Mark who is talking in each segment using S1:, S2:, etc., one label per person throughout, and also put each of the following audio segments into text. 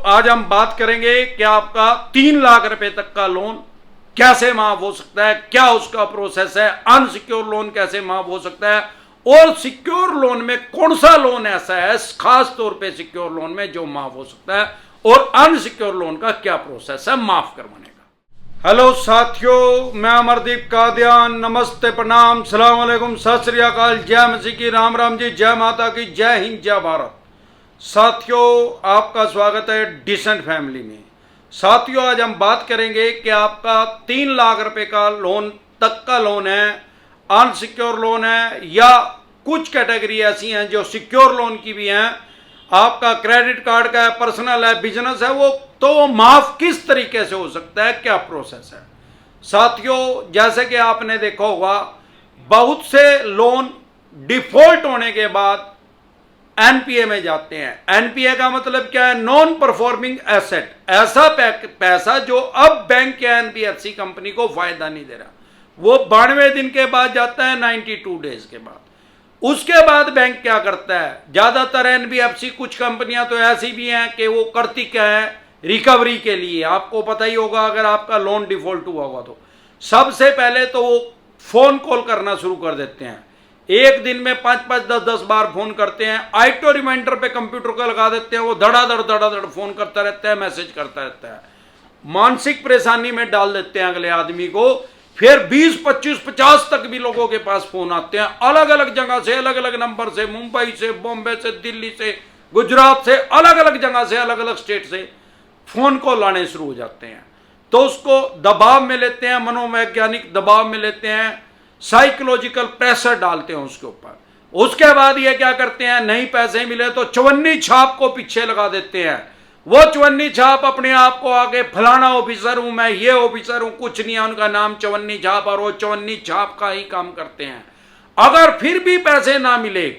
S1: आज हम बात करेंगे कि आपका 3 लाख रुपए तक का लोन कैसे माफ हो सकता है, क्या उसका प्रोसेस है, अनसिक्योर लोन कैसे माफ हो सकता है और सिक्योर लोन में कौन सा लोन ऐसा है खास तौर पे सिक्योर लोन में जो माफ हो सकता है और अनसिक्योर लोन का क्या प्रोसेस है माफ करवाने का। हेलो साथियों, मैं अमरदीप कादियान। नमस्ते, प्रणाम, सलाम अलैकुम, सत श्री अकाल, जय मसीह की, राम राम जी, जय माता की, जय हिंद, जय भारत। साथियों, आपका स्वागत है डिसेंट फैमिली में। साथियों, आज हम बात करेंगे कि आपका 3 लाख रुपए का लोन तक का लोन है, अनसिक्योर लोन है या कुछ कैटेगरी ऐसी हैं जो सिक्योर लोन की भी हैं, आपका क्रेडिट कार्ड का है, पर्सनल है, बिजनेस है, वो माफ किस तरीके से हो सकता है, क्या प्रोसेस है। साथियों, जैसे कि आपने देखा होगा, बहुत से लोन डिफॉल्ट होने के बाद एनपीए में जाते हैं। एनपीए का मतलब क्या है? नॉन परफॉर्मिंग एसेट, ऐसा पैसा जो अब बैंक या एनबीएफसी कंपनी को फायदा नहीं दे रहा, वो 92 दिन के बाद जाता है, 92 डेज के बाद। उसके बाद बैंक क्या करता है? ज्यादातर एनबीएफसी, कुछ कंपनियां तो ऐसी भी हैं कि वो करती क्या है, रिकवरी के लिए। आपको पता ही होगा, अगर आपका लोन डिफॉल्ट हुआ होगा तो सबसे पहले तो वो फोन कॉल करना शुरू कर देते हैं। एक दिन में 5-5, 10-10 बार फोन करते हैं। ऑटो रिमाइंडर पे कंप्यूटर का लगा देते हैं, वो धड़ाधड़ फोन करता रहता है, मैसेज करता रहता है, मानसिक परेशानी में डाल देते हैं अगले आदमी को। फिर 20, 25, 50 तक भी लोगों के पास फोन आते हैं, अलग अलग जगह से, अलग अलग नंबर से, मुंबई से, बॉम्बे से, दिल्ली से, गुजरात से, अलग अलग जगह से, अलग अलग स्टेट से फोन कॉल आने शुरू हो जाते हैं। तो उसको दबाव में लेते हैं, मनोवैज्ञानिक दबाव में लेते हैं, साइकोलॉजिकल प्रेशर डालते हैं उसके ऊपर। उसके बाद ये क्या करते हैं, नहीं पैसे मिले तो चवन्नी छाप को पीछे लगा देते हैं। वो चवन्नी छाप अपने आप को आगे, फलाना ऑफिसर हूं मैं, ये ऑफिसर हूं, कुछ नहीं है उनका नाम चवन्नी छाप, और वो चवन्नी छाप का ही काम करते हैं। अगर फिर भी पैसे ना मिले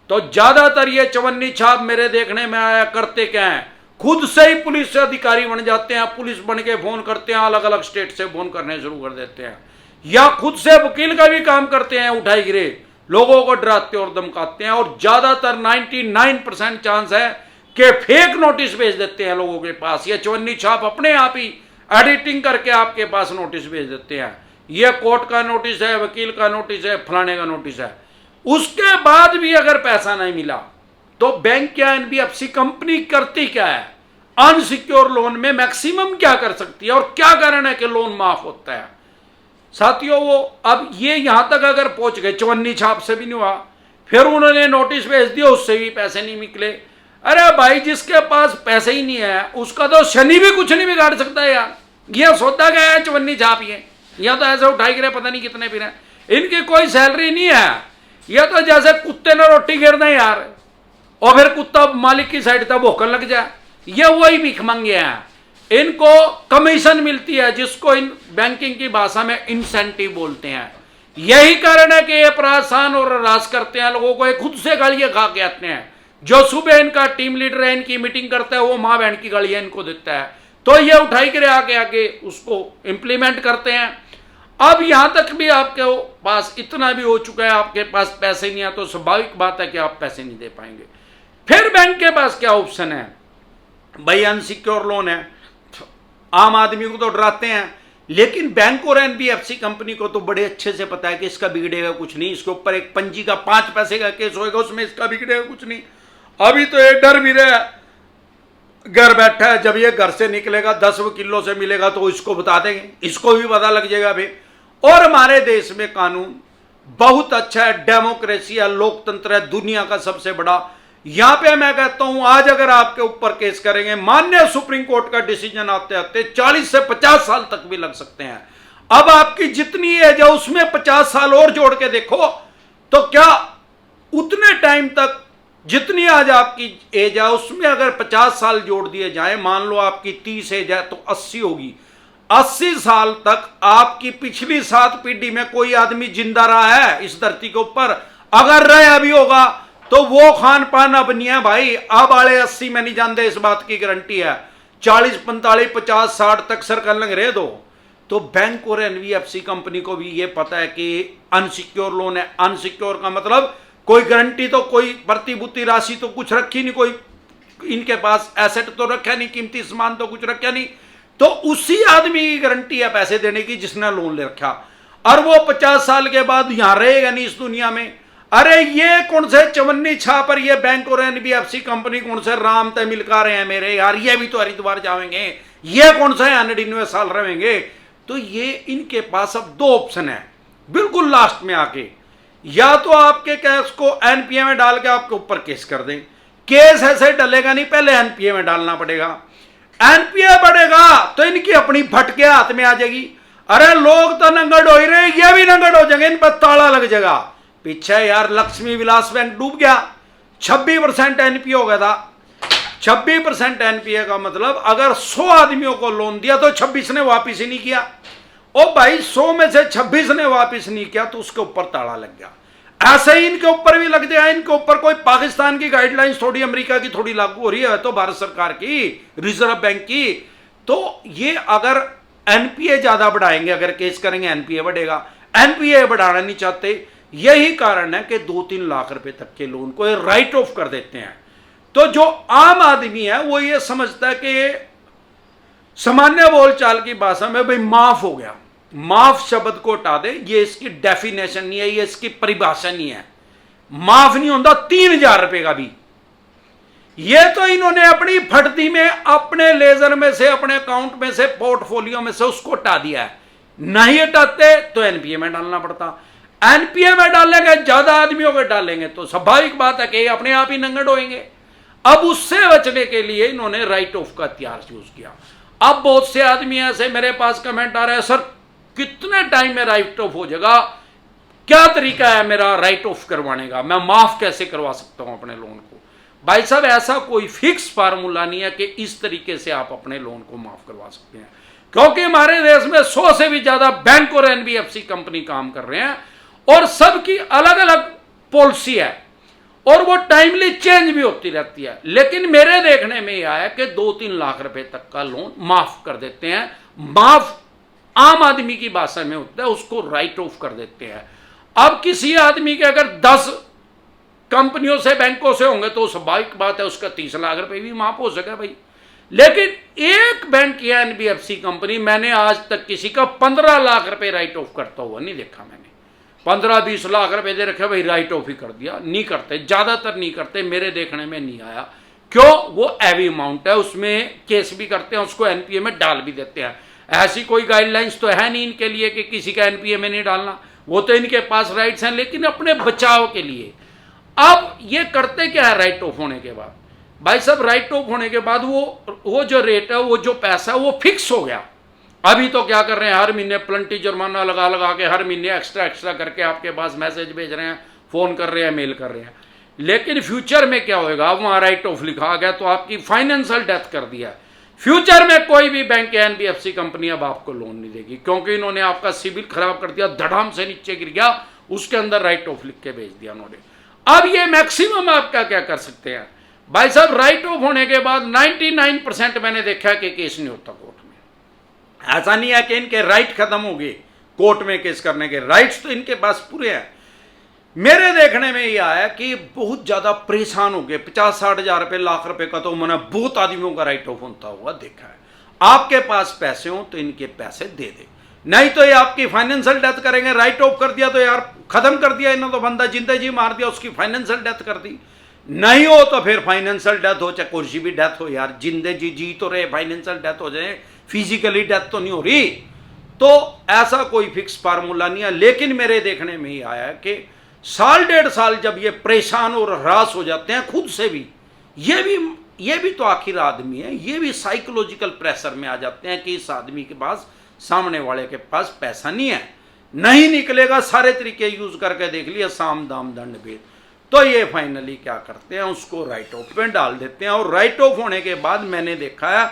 S1: तो ज्यादातर ये चवन्नी छाप मेरे देखने में आया करते क्या है, खुद से ही पुलिस से अधिकारी बन जाते हैं, पुलिस बन के फोन करते हैं, अलग अलग स्टेट से फोन करने शुरू कर देते हैं, या खुद से वकील का भी काम करते हैं, उठाई गिरे लोगों को डराते और धमकाते हैं। और ज्यादातर 99% चांस है कि फेक नोटिस भेज देते हैं लोगों के पास। ये चवन्नी छाप अपने आप ही एडिटिंग करके आपके पास नोटिस भेज देते हैं, ये कोर्ट का नोटिस है, वकील का नोटिस है, फलाने का नोटिस है। उसके बाद भी अगर पैसा नहीं मिला तो बैंक या एनबीएफसी कंपनी करती क्या है, अनसिक्योर लोन में मैक्सिमम क्या कर सकती है और क्या कारण है कि लोन माफ होता है। साथियों, वो अब ये यहां तक अगर पहुंच गए, चवन्नी छाप से भी नहीं हुआ, फिर उन्होंने नोटिस भेज दिया, उससे भी पैसे नहीं निकले। अरे भाई, जिसके पास पैसे ही नहीं है उसका तो शनि भी कुछ नहीं बिगाड़ सकता है यार। ये सोता गया है चवन्नी छाप, ये तो ऐसे उठाई गिरे, पता नहीं कितने फिर हैं, इनकी कोई सैलरी नहीं है। ये तो जैसे कुत्ते ने रोटी गिर दें यार, और फिर कुत्ता मालिक की साइड तक भौंकने लग जाए, ये वही भिख मंगे हैं। इनको कमीशन मिलती है, जिसको इन बैंकिंग की भाषा में इंसेंटिव बोलते हैं। यही कारण है कि ये परेशान और हरास करते हैं लोगों को, ये खुद से गालियां खा के आते हैं। जो सुबह इनका टीम लीडर है, इनकी मीटिंग करता है, वो माँ बहन की गालियां इनको देता है, तो ये उठाई के आगे आगे उसको इंप्लीमेंट करते हैं। अब यहां तक भी आपके पास इतना भी हो चुका है, आपके पास पैसे नहीं है, तो स्वाभाविक बात है कि आप पैसे नहीं दे पाएंगे। फिर बैंक के पास क्या ऑप्शन है भाई? अनसिक्योर लोन है, आम आदमी को तो डराते हैं, लेकिन बैंक और एनबीएफसी कंपनी को तो बड़े अच्छे से पता है कि इसका बिगड़ेगा कुछ नहीं, इसके ऊपर एक पंजी का 5 पैसे का केस होएगा, उसमें इसका बिगड़ेगा कुछ नहीं। अभी तो ये डर भी रहा, घर बैठा है, जब ये घर से निकलेगा 10 वकीलों से मिलेगा तो इसको बता देंगे, इसको भी पता लग जाएगा भाई। और हमारे देश में कानून बहुत अच्छा है, डेमोक्रेसी है, लोकतंत्र है, दुनिया का सबसे बड़ा। यहां पे मैं कहता हूं, आज अगर आपके ऊपर केस करेंगे, माननीय सुप्रीम कोर्ट का डिसीजन आते आते 40 से 50 साल तक भी लग सकते हैं। अब आपकी जितनी एज है उसमें 50 साल और जोड़ के देखो, तो क्या उतने टाइम तक जितनी आज आपकी एज है उसमें अगर 50 साल जोड़ दिए जाए, मान लो आपकी 30 एज है तो 80 होगी, 80 साल तक आपकी पिछली 7 पीढ़ी में कोई आदमी जिंदा रहा है इस धरती के ऊपर? अगर रहा भी होगा तो वो खान पान अब नहीं है भाई। अब वाले 80 में नहीं जानते, इस बात की गारंटी है। 40, 45, 50, 60 तक सर्कल लग रहे दो। तो बैंक और एनबीएफसी कंपनी को भी ये पता है कि अनसिक्योर लोन है। अनसिक्योर का मतलब कोई गारंटी तो, कोई प्रतिभूति राशि तो कुछ रखी नहीं, कोई इनके पास एसेट तो रखा नहीं, कीमती सामान तो कुछ रखा नहीं, तो उसी आदमी की गारंटी है पैसे देने की जिसने लोन ले रखा, और वो 50 साल के बाद यहां रहेगा नहीं इस दुनिया में। अरे ये कौन से चवन्नी छा पर ये बैंक और एनबीएफसी कंपनी कौन से राम तय मिलका रहे हैं मेरे यार, ये भी तो हरिद्वार जाएंगे, ये कौन सा 199 साल रहेंगे। तो ये इनके पास अब दो ऑप्शन है बिल्कुल लास्ट में आके, या तो आपके केस को एनपीए में डाल के आपके ऊपर केस कर दें, केस ऐसे डलेगा नहीं, पहले एनपीए में डालना पड़ेगा, एनपीए बढ़ेगा तो इनकी अपनी भटके हाथ में आ जाएगी। अरे लोग तो नंगड़ हो ही रहे, ये भी नंगड़ हो जाएंगे, इन पर ताला लग जाएगा। पीछे यार लक्ष्मी विलास बैंक डूब गया, 26% एनपीए हो गया था। 26% एनपीए का मतलब अगर 100 आदमियों को लोन दिया तो 26 ने वापिस ही नहीं किया। ओ भाई 100 में से 26 ने वापिस नहीं किया तो उसके ऊपर ताला लग गया। ऐसे ही इनके ऊपर भी लग जाए, इनके ऊपर कोई पाकिस्तान की गाइडलाइंस थोड़ी, अमेरिका की थोड़ी लागू हो रही है, तो भारत सरकार की, रिजर्व बैंक की। तो ये अगर एनपीए ज्यादा बढ़ाएंगे, अगर केस करेंगे एनपीए बढ़ेगा, एनपीए बढ़ाना नहीं चाहते। यही कारण है कि 2-3 लाख रुपए तक के लोन को राइट ऑफ कर देते हैं। तो जो आम आदमी है वो ये समझता है कि सामान्य बोलचाल की भाषा में भाई माफ हो गया, माफ शब्द को हटा दे, ये इसकी डेफिनेशन नहीं है, ये इसकी परिभाषा नहीं है। माफ नहीं होता 3000 रुपए का भी। ये तो इन्होंने अपनी फटती में, अपने लेजर में से, अपने अकाउंट में से, पोर्टफोलियो में से उसको हटा दिया है। नहीं हटाते तो एनपीए में डालना पड़ता। एनपीए में डालेंगे, ज्यादा आदमियों को डालेंगे तो स्वाभाविक बात है कि अपने आप ही नंगड़ होएंगे। अब उससे बचने के लिए इन्होंने राइट ऑफ का हथियार यूज किया। अब बहुत से आदमी ऐसे मेरे पास कमेंट आ रहे हैं, सर कितने टाइम में राइट ऑफ हो जाएगा, क्या तरीका है मेरा राइट ऑफ करवाने का, मैं माफ कैसे करवा सकता हूं अपने लोन को। भाई साहब ऐसा कोई फिक्स फार्मूला नहीं है कि इस तरीके से आप अपने लोन को माफ करवा सकते हैं, क्योंकि हमारे देश में 100 से भी ज्यादा बैंक और एनबीएफसी कंपनी काम कर रहे हैं और सबकी अलग अलग पॉलिसी है और वो टाइमली चेंज भी होती रहती है। लेकिन मेरे देखने में यह आया कि 2-3 लाख रुपए तक का लोन माफ कर देते हैं। माफ आम आदमी की भाषा में होता है, उसको राइट ऑफ कर देते हैं। अब किसी आदमी के अगर 10 कंपनियों से, बैंकों से होंगे तो स्वाभाविक बात है उसका 30 लाख रुपए भी माफ हो सके भाई। लेकिन एक बैंक या एनबीएफसी कंपनी, मैंने आज तक किसी का 15 लाख रुपए राइट ऑफ करता हुआ नहीं देखा। मैंने 15-20 लाख रुपए दे रखे भाई, राइट ऑफ ही कर दिया। नहीं करते, ज्यादातर नहीं करते, मेरे देखने में नहीं आया। क्यों? वो हैवी अमाउंट है, उसमें केस भी करते हैं, उसको एनपीए में डाल भी देते हैं। ऐसी कोई गाइडलाइंस तो है नहीं इनके लिए कि किसी का एनपीए में नहीं डालना, वो तो इनके पास राइट्स हैं, लेकिन अपने बचाव के लिए। अब ये करते क्या है राइट ऑफ होने के बाद? भाई साहब राइट ऑफ होने के बाद वो जो रेट है, वो जो पैसा है, वो फिक्स हो गया। अभी तो क्या कर रहे हैं, हर महीने प्लंटी जुर्माना लगा लगा के, हर महीने एक्स्ट्रा करके आपके पास मैसेज भेज रहे हैं, फोन कर रहे हैं, मेल कर रहे हैं। लेकिन फ्यूचर में क्या होएगा? अब वहां राइट ऑफ लिखा आ गया तो आपकी फाइनेंशियल डेथ कर दिया। फ्यूचर में कोई भी बैंक या एनबीएफसी कंपनी अब आपको लोन नहीं देगी, क्योंकि इन्होंने आपका सिविल खराब कर दिया, धड़ाम से नीचे गिर गया, उसके अंदर राइट ऑफ लिख के भेज दिया उन्होंने। अब ये मैक्सिमम आप क्या कर सकते हैं भाई साहब? राइट ऑफ होने के बाद 99% मैंने देखा है कि केस नहीं होता कोर्ट में। ऐसा नहीं है कि इनके राइट खत्म हो गए कोर्ट में केस करने के, राइट्स तो इनके पास पूरे हैं। मेरे देखने में यह आया कि बहुत ज्यादा परेशान हो गए। 50-60 हजार रुपए, लाख रुपए का तो मैंने बहुत आदमियों का राइट ऑफ होता हुआ देखा है। आपके पास पैसे हो तो इनके पैसे दे दे, नहीं तो ये आपकी फाइनेंशियल डेथ करेंगे। राइट ऑफ कर दिया तो यार खत्म कर दिया इन्होंने, तो बंदा जिंदा जी मार दिया, उसकी फाइनेंशियल डेथ कर दी। नहीं हो तो फिर फाइनेंशियल डेथ हो, चाहे कुछ भी डेथ हो, यार जिंदे जी तो रहे, फाइनेंशियल डेथ हो जाए, फिजिकली डेथ तो नहीं हो रही। तो ऐसा कोई फिक्स फार्मूला नहीं है। लेकिन मेरे देखने में ही आया कि 1.5 साल जब ये परेशान और हरास हो जाते हैं खुद से भी, ये भी तो आखिर आदमी है, ये भी साइकोलॉजिकल प्रेशर में आ जाते हैं कि इस आदमी के पास, सामने वाले के पास पैसा नहीं है, नहीं निकलेगा, सारे तरीके यूज करके देख लिया, साम दाम दंड भेद। तो ये फाइनली क्या करते हैं, उसको राइट ऑफ में डाल देते हैं। और राइट ऑफ होने के बाद मैंने देखा है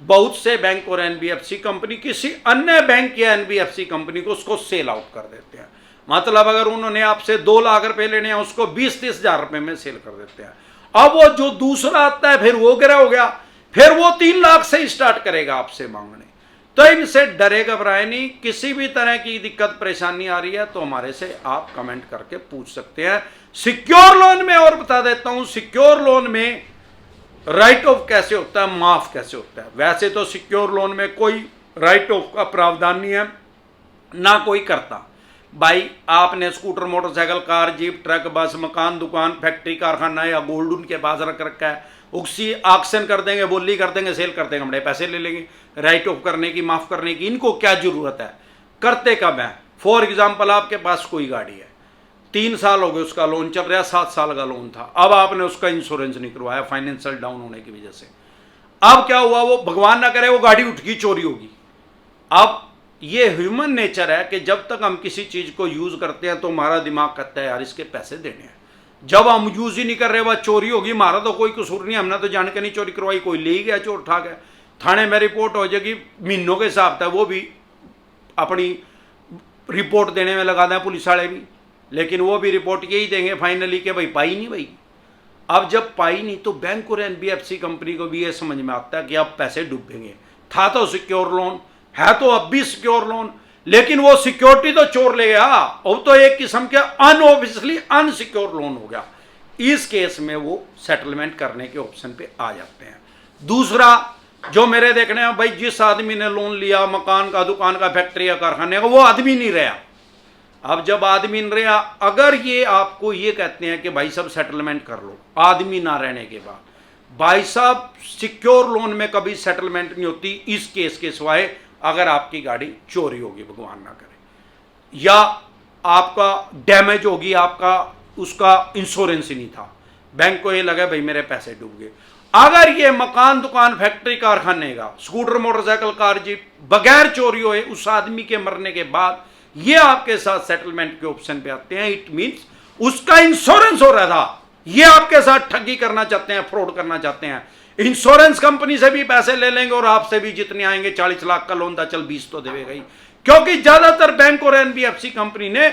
S1: बहुत से बैंक और एनबीएफसी कंपनी किसी अन्य बैंक या एनबीएफसी कंपनी को उसको सेल आउट कर देते हैं। मतलब अगर उन्होंने आपसे 2 लाख रुपए लेने हैं, उसको 20-30 हजार रुपए में सेल कर देते हैं। अब वो जो दूसरा आता है फिर वो गिरा हो गया, फिर वो 3 लाख से स्टार्ट करेगा आपसे मांगने। तो इनसे डरे घबराए नहीं। किसी भी तरह की दिक्कत परेशानी आ रही है तो हमारे से आप कमेंट करके पूछ सकते हैं। सिक्योर लोन में और बता देता हूं, सिक्योर लोन में राइट ऑफ कैसे होता है, माफ कैसे होता है। वैसे तो सिक्योर लोन में कोई राइट ऑफ का प्रावधान नहीं है, ना कोई करता। भाई आपने scooter, motorcycle, car, jeep, truck, बस, मकान, दुकान, फैक्ट्री, कारखाना या गोल्ड उनके पास रख रखा है, उसी ऑक्शन कर देंगे, बोली कर देंगे, सेल कर देंगे, बड़े पैसे ले लेंगे। राइट ऑफ करने की, माफ करने की इनको क्या जरूरत है, करते कब है। फॉर एग्जाम्पल आपके पास कोई गाड़ी है, 3 साल हो गए उसका लोन चल रहा है, 7 साल का लोन था, अब आपने उसका इंश्योरेंस नहीं करवाया फाइनेंशियल डाउन होने की वजह से। अब क्या हुआ, वो भगवान ना करे वो गाड़ी उठ गई, चोरी होगी। अब ये ह्यूमन नेचर है कि जब तक हम किसी चीज को यूज करते हैं तो हमारा दिमाग कहता है यार इसके पैसे देने हैं। जब हम यूज ही नहीं कर रहे, वह चोरी होगी, हमारा तो कोई कसूर नहीं, हमने तो जान के नहीं चोरी करवाई, कोई ले ही गया, चोर उठा गया, थाने में रिपोर्ट हो जाएगी, महीनों के हिसाब था, वो भी अपनी रिपोर्ट देने में लगा दें पुलिस वाले भी, लेकिन वो भी रिपोर्ट यही देंगे फाइनली कि भाई पाई नहीं भाई। अब जब पाई नहीं तो बैंक और एनबीएफसी कंपनी को भी ये समझ में आता है कि अब पैसे डूबेंगे। था तो सिक्योर लोन, है तो अब भी सिक्योर लोन, लेकिन वो सिक्योरिटी तो चोर ले गया, अब तो एक किस्म के अनऑफिशियली अनसिक्योर लोन हो गया। इस केस में वो सेटलमेंट करने के ऑप्शन पे आ जाते हैं। दूसरा जो मेरे देखने में, भाई जिस आदमी ने लोन लिया मकान का, दुकान का, फैक्ट्री या कारखाने का, वो आदमी नहीं रहा। अब जब आदमी नहीं रहा, अगर ये आपको ये कहते हैं कि भाई सब सेटलमेंट कर लो आदमी ना रहने के बाद, भाई साहब सिक्योर लोन में कभी सेटलमेंट नहीं होती इस केस के सिवाय अगर आपकी गाड़ी चोरी होगी, भगवान ना करे, या आपका डैमेज होगी, आपका उसका इंश्योरेंस ही नहीं था, बैंक को ये लगा भाई मेरे पैसे डूब गए। अगर ये मकान, दुकान, फैक्ट्री, कारखाने का, स्कूटर, मोटरसाइकिल, कार, जीप बगैर चोरी हुए उस आदमी के मरने के बाद ये आपके साथ सेटलमेंट के ऑप्शन पे आते हैं, इट मींस उसका इंश्योरेंस हो रहा था, ये आपके साथ ठगी करना चाहते हैं, फ्रॉड करना चाहते हैं। इंश्योरेंस कंपनी से भी पैसे ले लेंगे और आपसे भी जितने आएंगे, 40 लाख का लोन था, चल 20 तो देगा ही, क्योंकि ज्यादातर बैंक और एनबीएफसी कंपनी ने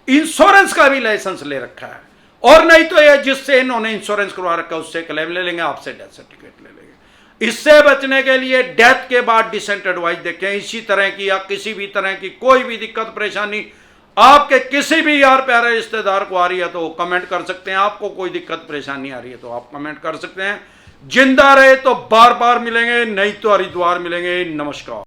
S1: इंश्योरेंस का भी लाइसेंस ले रखा है, और नहीं तो ये जिससे इन्होंने इंश्योरेंस करवा रखा है उससे क्लेम ले लेंगे, आपसे डेथ सर्टिफिकेट ले लेंगे। इससे बचने के लिए डेथ के बाद डिसेंट एडवाइस देखें, इसी तरह की या किसी भी तरह की कोई भी दिक्कत परेशानी आपके किसी भी यार प्यारे रिश्तेदार को आ रही है तो कमेंट कर सकते हैं, आपको कोई दिक्कत परेशानी आ रही है तो आप कमेंट कर सकते हैं। जिंदा रहे तो बार बार मिलेंगे, नहीं तो हरिद्वार मिलेंगे। नमस्कार।